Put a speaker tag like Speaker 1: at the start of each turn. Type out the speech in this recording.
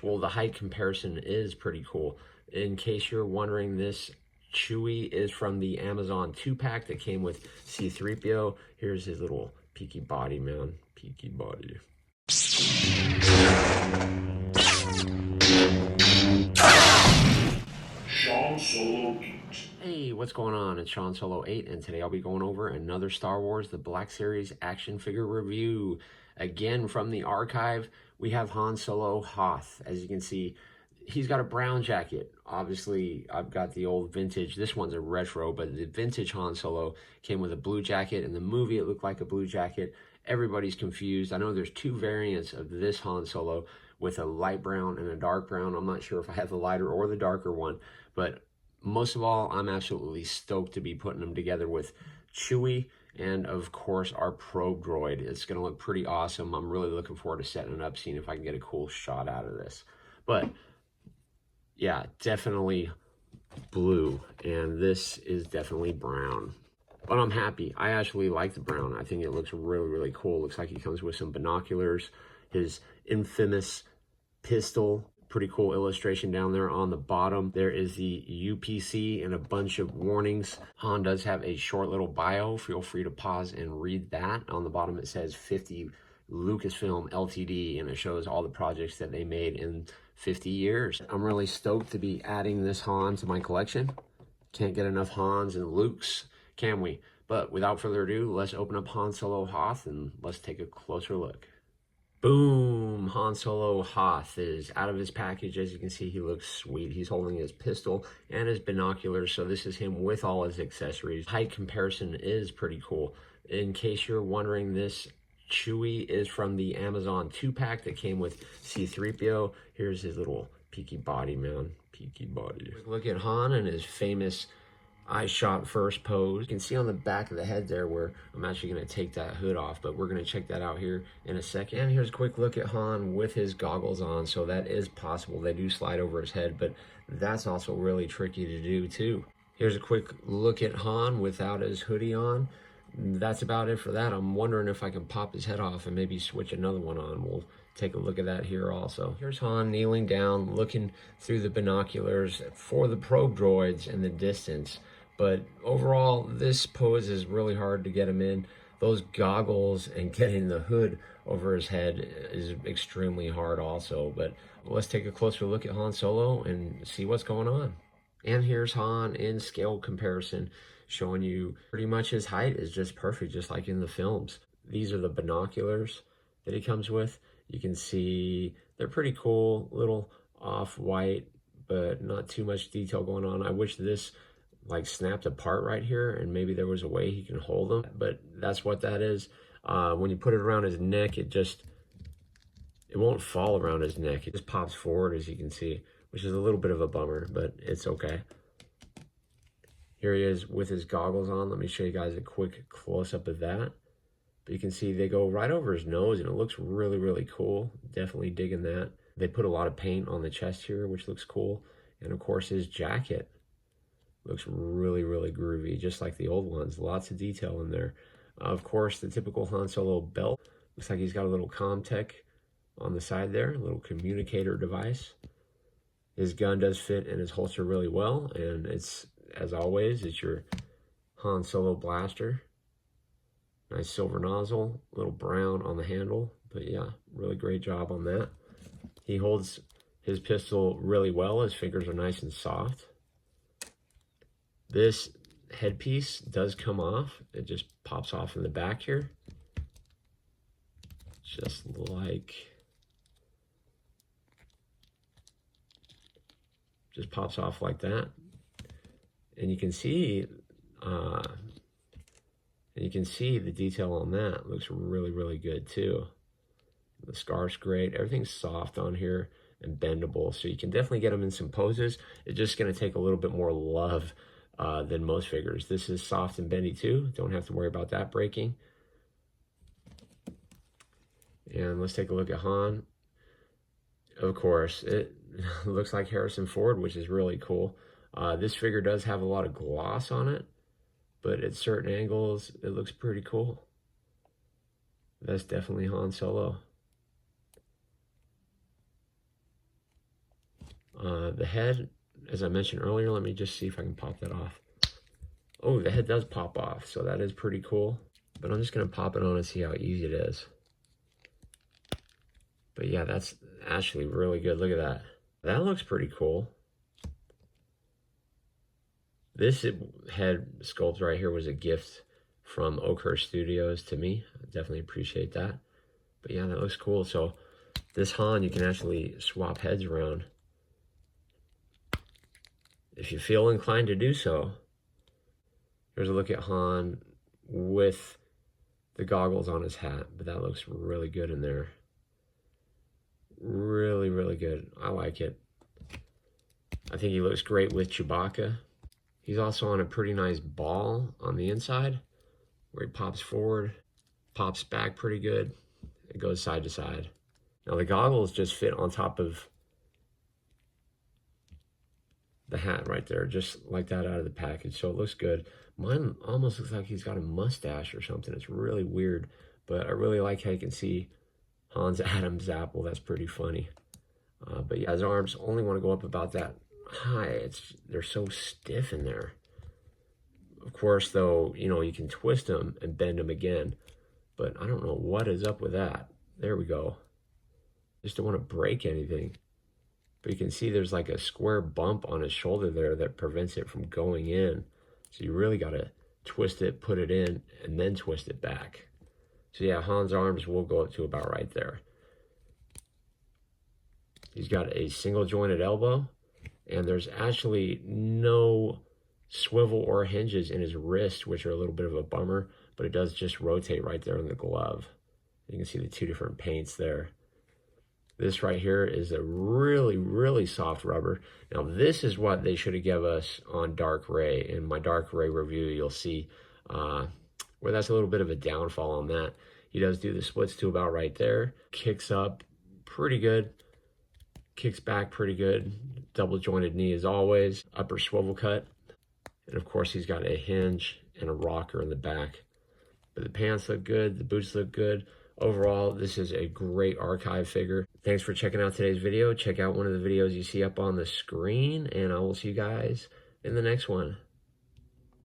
Speaker 1: Well, the height comparison is pretty cool. In case you're wondering, this Chewie is from the Amazon 2-pack that came with C-3PO. Here's his little peaky body, man. Peaky body.
Speaker 2: Sean Solo 8.
Speaker 1: Hey, what's going on? It's Sean Solo 8, and today I'll be going over another Star Wars The Black Series action figure review. Again, from the archive, we have Han Solo Hoth. As you can see, he's got a brown jacket. Obviously, I've got the old vintage. This one's a retro, but the vintage Han Solo came with a blue jacket. In the movie, it looked like a blue jacket. Everybody's confused. I know there's two variants of this Han Solo with a light brown and a dark brown. I'm not sure if I have the lighter or the darker one, but most of all, I'm absolutely stoked to be putting them together with Chewie and, of course, our probe droid. It's going to look pretty awesome. I'm really looking forward to setting it up, seeing if I can get a cool shot out of this. But, yeah, definitely blue, and this is definitely brown. But I'm happy. I actually like the brown. I think it looks really, really cool. Looks like he comes with some binoculars, his infamous pistol. Pretty cool illustration down there on the bottom. There is the UPC and a bunch of warnings. Han does have a short little bio. Feel free to pause and read that. On the bottom it says 50 Lucasfilm Ltd, and it shows all the projects that they made in 50 years. I'm really stoked to be adding this Han to my collection. Can't get enough Hans and Lukes, can we? But without further ado, let's open up Han Solo Hoth and let's take a closer look. Boom! Han Solo Hoth is out of his package. As you can see, he looks sweet. He's holding his pistol and his binoculars, so this is him with all his accessories. Height comparison is pretty cool. In case you're wondering, this Chewie is from the Amazon 2-pack that came with C-3PO. Here's his little peaky body, man. Peaky body. Look at Han and his famous I shot first pose. You can see on the back of the head there where I'm actually going to take that hood off, but we're going to check that out here in a second. And here's a quick look at Han with his goggles on, so that is possible. They do slide over his head, but that's also really tricky to do too. Here's a quick look at Han without his hoodie on. That's about it for that. I'm wondering if I can pop his head off and maybe switch another one on. We'll take a look at that here also. Here's Han kneeling down, looking through the binoculars for the probe droids in the distance. But overall, this pose is really hard to get him in. Those goggles and getting the hood over his head is extremely hard also. But let's take a closer look at Han Solo and see what's going on. And here's Han in scale comparison, showing you pretty much his height is just perfect, just like in the films. These are the binoculars that he comes with. You can see they're pretty cool, little off-white, but not too much detail going on. I wish this like snapped apart right here and maybe there was a way he can hold them, but that's what that is. When you put it around his neck, it won't fall around his neck. It just pops forward, as you can see, which is a little bit of a bummer, but it's okay. Here he is with his goggles on. Let me show you guys a quick close-up of that. But you can see they go right over his nose and it looks really, really cool. Definitely digging that. They put a lot of paint on the chest here, which looks cool. And of course his jacket looks really, really groovy, just like the old ones. Lots of detail in there. Of course, the typical Han Solo belt. Looks like he's got a little Comtech on the side there, a little communicator device. His gun does fit in his holster really well, and it's, as always, it's your Han Solo blaster. Nice silver nozzle, a little brown on the handle, but yeah, really great job on that. He holds his pistol really well. His fingers are nice and soft. This headpiece does come off. It just pops off in the back here. Just pops off like that. And you can see the detail on that. It looks really, really good too. The scarf's great. Everything's soft on here and bendable, so you can definitely get them in some poses. It's just going to take a little bit more love than most figures. This is soft and bendy too. Don't have to worry about that breaking. And let's take a look at Han. Of course, it looks like Harrison Ford, which is really cool. This figure does have a lot of gloss on it, but at certain angles, it looks pretty cool. That's definitely Han Solo. The head, as I mentioned earlier, let me just see if I can pop that off. Oh, the head does pop off, so that is pretty cool. But I'm just going to pop it on and see how easy it is. But yeah, that's actually really good. Look at that. That looks pretty cool. This head sculpt right here was a gift from Oakhurst Studios to me. I definitely appreciate that. But yeah, that looks cool. So this Han, you can actually swap heads around if you feel inclined to do so. Here's a look at Han with the goggles on his hat, but that looks really good in there. Really, really good. I like it. I think he looks great with Chewbacca. He's also on a pretty nice ball on the inside where he pops forward, pops back pretty good. It goes side to side. Now the goggles just fit on top of the hat right there, just like that out of the package. So it looks good. Mine almost looks like he's got a mustache or something. It's really weird, but I really like how you can see Hans Adam's apple. That's pretty funny. But yeah, his arms only want to go up about that high. They're so stiff in there. Of course, though, you know, you can twist them and bend them again, but I don't know what is up with that. There we go. Just don't want to break anything. But you can see there's like a square bump on his shoulder there that prevents it from going in. So you really got to twist it, put it in, and then twist it back. So yeah, Han's arms will go up to about right there. He's got a single jointed elbow, and there's actually no swivel or hinges in his wrist, which are a little bit of a bummer, but it does just rotate right there in the glove. You can see the two different paints there. This right here is a really, really soft rubber. Now, this is what they should have given us on Dark Ray. In my Dark Ray review, you'll see where that's a little bit of a downfall on that. He does do the splits to about right there. Kicks up pretty good. Kicks back pretty good. Double jointed knee as always. Upper swivel cut. And of course, he's got a hinge and a rocker in the back. But the pants look good. The boots look good. Overall, this is a great archive figure. Thanks for checking out today's video. Check out one of the videos you see up on the screen, and I will see you guys in the next one.